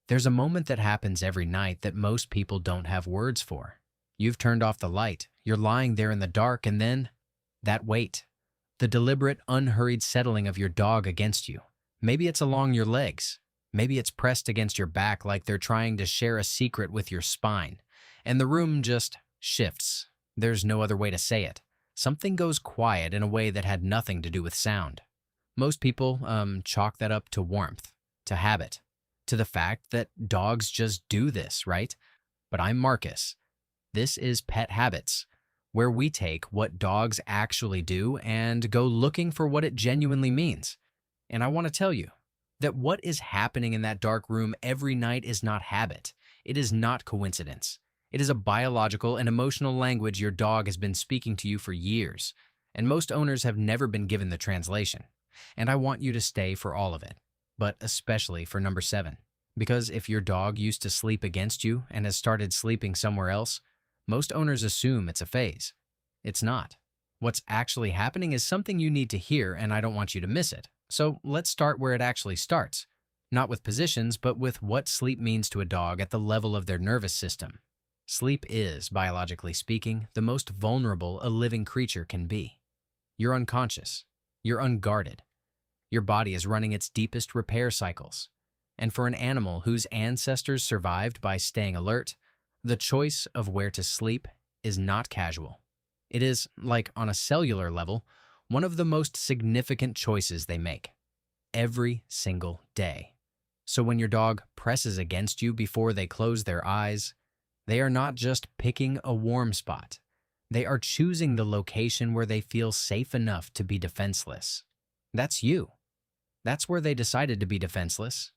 There's a moment that happens every night that most people don't have words for. You've turned off the light, you're lying there in the dark, and then that wait. The deliberate, unhurried settling of your dog against you. Maybe it's along your legs. Maybe it's pressed against your back like they're trying to share a secret with your spine. And the room just shifts. There's no other way to say it. Something goes quiet in a way that had nothing to do with sound. Most people chalk that up to warmth, to habit, to the fact that dogs just do this, right? But I'm Marcus. This is Pet Habits, where we take what dogs actually do and go looking for what it genuinely means. And I want to tell you that what is happening in that dark room every night is not habit. It is not coincidence. It is a biological and emotional language your dog has been speaking to you for years, and most owners have never been given the translation. And I want you to stay for all of it, but especially for number 7. Because if your dog used to sleep against you and has started sleeping somewhere else, most owners assume it's a phase. It's not. What's actually happening is something you need to hear, and I don't want you to miss it. So let's start where it actually starts. Not with positions, but with what sleep means to a dog at the level of their nervous system. Sleep is, biologically speaking, the most vulnerable a living creature can be. You're unconscious. You're unguarded. Your body is running its deepest repair cycles. And for an animal whose ancestors survived by staying alert, the choice of where to sleep is not casual. It is, like on a cellular level, one of the most significant choices they make. Every single day. So when your dog presses against you before they close their eyes, they are not just picking a warm spot. They are choosing the location where they feel safe enough to be defenseless. That's you. That's where they decided to be defenseless.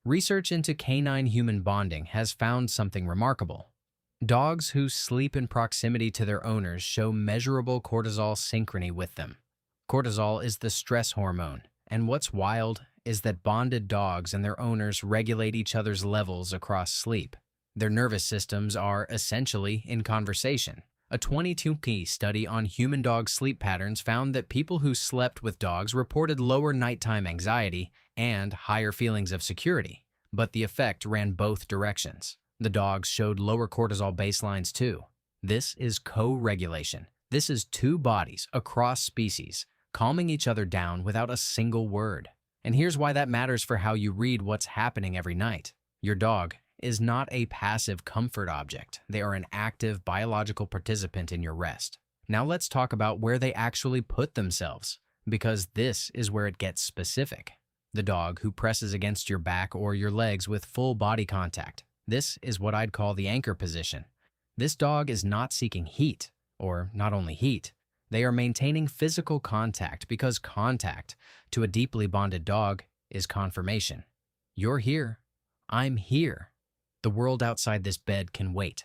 Research into canine-human bonding has found something remarkable. Dogs who sleep in proximity to their owners show measurable cortisol synchrony with them. Cortisol is the stress hormone, and what's wild is that bonded dogs and their owners regulate each other's levels across sleep. Their nervous systems are essentially in conversation. A 22-key study on human dog sleep patterns found that people who slept with dogs reported lower nighttime anxiety and higher feelings of security, but the effect ran both directions. The dogs showed lower cortisol baselines too. This is co-regulation. This is two bodies across species calming each other down without a single word. And here's why that matters for how you read what's happening every night. Your dog is not a passive comfort object. They are an active biological participant in your rest. Now let's talk about where they actually put themselves, because this is where it gets specific. The dog who presses against your back or your legs with full body contact. This is what I'd call the anchor position. This dog is not seeking heat, or not only heat. They are maintaining physical contact because contact to a deeply bonded dog is confirmation. You're here. I'm here. The world outside this bed can wait.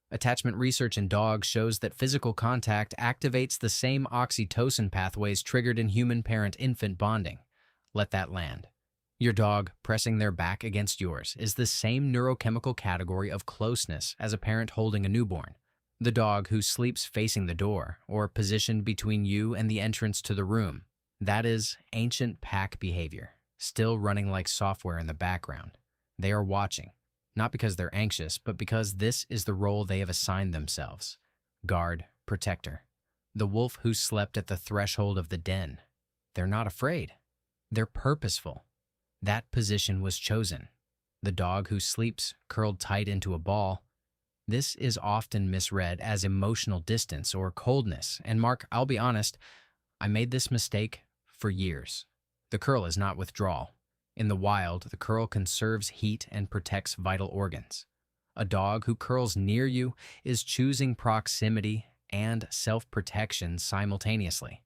Attachment research in dogs shows that physical contact activates the same oxytocin pathways triggered in human parent-infant bonding. Let that land. Your dog pressing their back against yours is the same neurochemical category of closeness as a parent holding a newborn. The dog who sleeps facing the door or positioned between you and the entrance to the room. That is ancient pack behavior, still running like software in the background. They are watching, not because they're anxious, but because this is the role they have assigned themselves. Guard, protector. The wolf who slept at the threshold of the den. They're not afraid. They're purposeful. That position was chosen. The dog who sleeps curled tight into a ball. This is often misread as emotional distance or coldness, and Marc, I'll be honest, I made this mistake for years. The curl is not withdrawal. In the wild, the curl conserves heat and protects vital organs. A dog who curls near you is choosing proximity and self-protection simultaneously.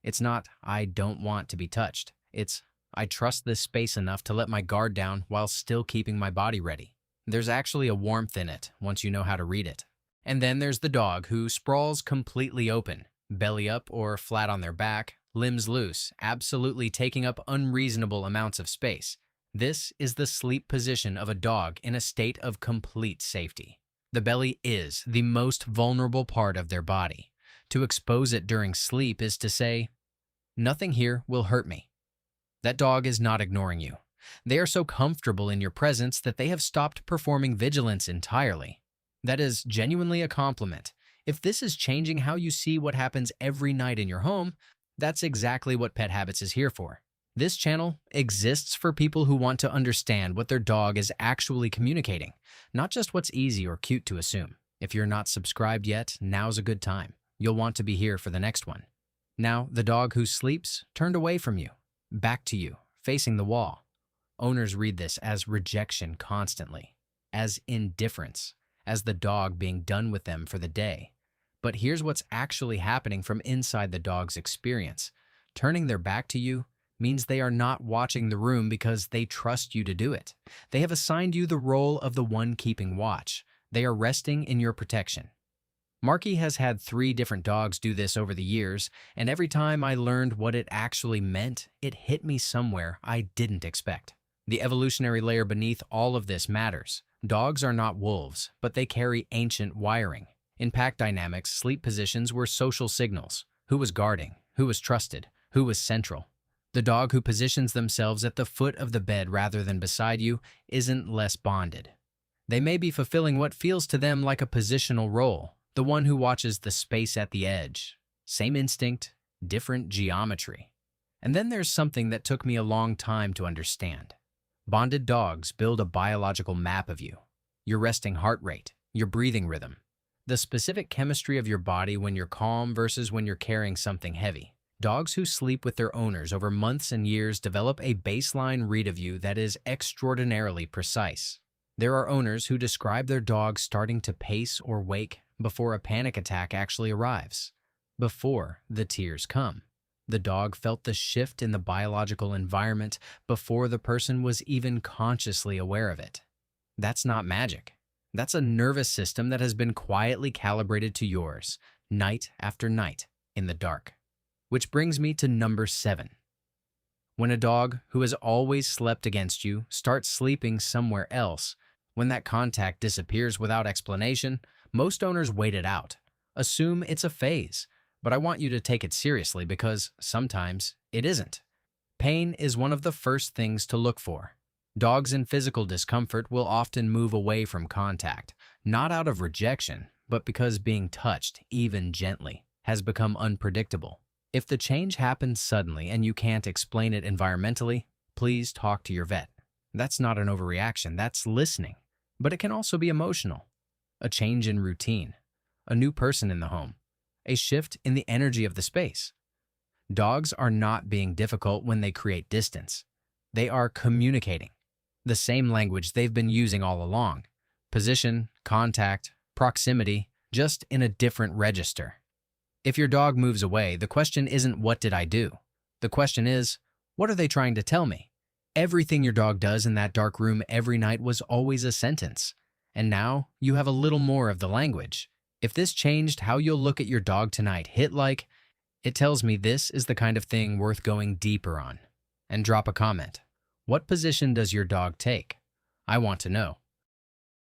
It's not, I don't want to be touched. It's, I trust this space enough to let my guard down while still keeping my body ready. There's actually a warmth in it once you know how to read it. And then there's the dog who sprawls completely open, belly up or flat on their back, limbs loose, absolutely taking up unreasonable amounts of space. This is the sleep position of a dog in a state of complete safety. The belly is the most vulnerable part of their body. To expose it during sleep is to say, nothing here will hurt me. That dog is not ignoring you. They are so comfortable in your presence that they have stopped performing vigilance entirely. That is genuinely a compliment. If this is changing how you see what happens every night in your home, that's exactly what Pet Habits is here for. This channel exists for people who want to understand what their dog is actually communicating, not just what's easy or cute to assume. If you're not subscribed yet, now's a good time. You'll want to be here for the next one. Now, the dog who sleeps turned away from you, back to you, facing the wall. Owners read this as rejection constantly, as indifference, as the dog being done with them for the day. But here's what's actually happening from inside the dog's experience. Turning their back to you means they are not watching the room because they trust you to do it. They have assigned you the role of the one keeping watch. They are resting in your protection. Marky has had 3 different dogs do this over the years, and every time I learned what it actually meant, it hit me somewhere I didn't expect. The evolutionary layer beneath all of this matters. Dogs are not wolves, but they carry ancient wiring. In pack dynamics, sleep positions were social signals. Who was guarding? Who was trusted? Who was central? The dog who positions themselves at the foot of the bed rather than beside you isn't less bonded. They may be fulfilling what feels to them like a positional role, the one who watches the space at the edge. Same instinct, different geometry. And then there's something that took me a long time to understand. Bonded dogs build a biological map of you. Your resting heart rate, your breathing rhythm, the specific chemistry of your body when you're calm versus when you're carrying something heavy. Dogs who sleep with their owners over months and years develop a baseline read of you that is extraordinarily precise. There are owners who describe their dog starting to pace or wake before a panic attack actually arrives, before the tears come. The dog felt the shift in the biological environment before the person was even consciously aware of it. That's not magic. That's a nervous system that has been quietly calibrated to yours, night after night, in the dark. Which brings me to number 7. When a dog who has always slept against you starts sleeping somewhere else, when that contact disappears without explanation, most owners wait it out. Assume it's a phase, but I want you to take it seriously because sometimes it isn't. Pain is one of the first things to look for. Dogs in physical discomfort will often move away from contact, not out of rejection, but because being touched, even gently, has become unpredictable. If the change happens suddenly and you can't explain it environmentally, please talk to your vet. That's not an overreaction, that's listening. But it can also be emotional. A change in routine, a new person in the home, a shift in the energy of the space. Dogs are not being difficult when they create distance. They are communicating the same language they've been using all along. Position, contact, proximity, just in a different register. If your dog moves away, the question isn't what did I do? The question is, what are they trying to tell me? Everything your dog does in that dark room every night was always a sentence. And now you have a little more of the language. If this changed how you'll look at your dog tonight, hit like. It tells me this is the kind of thing worth going deeper on. And drop a comment. What position does your dog take? I want to know.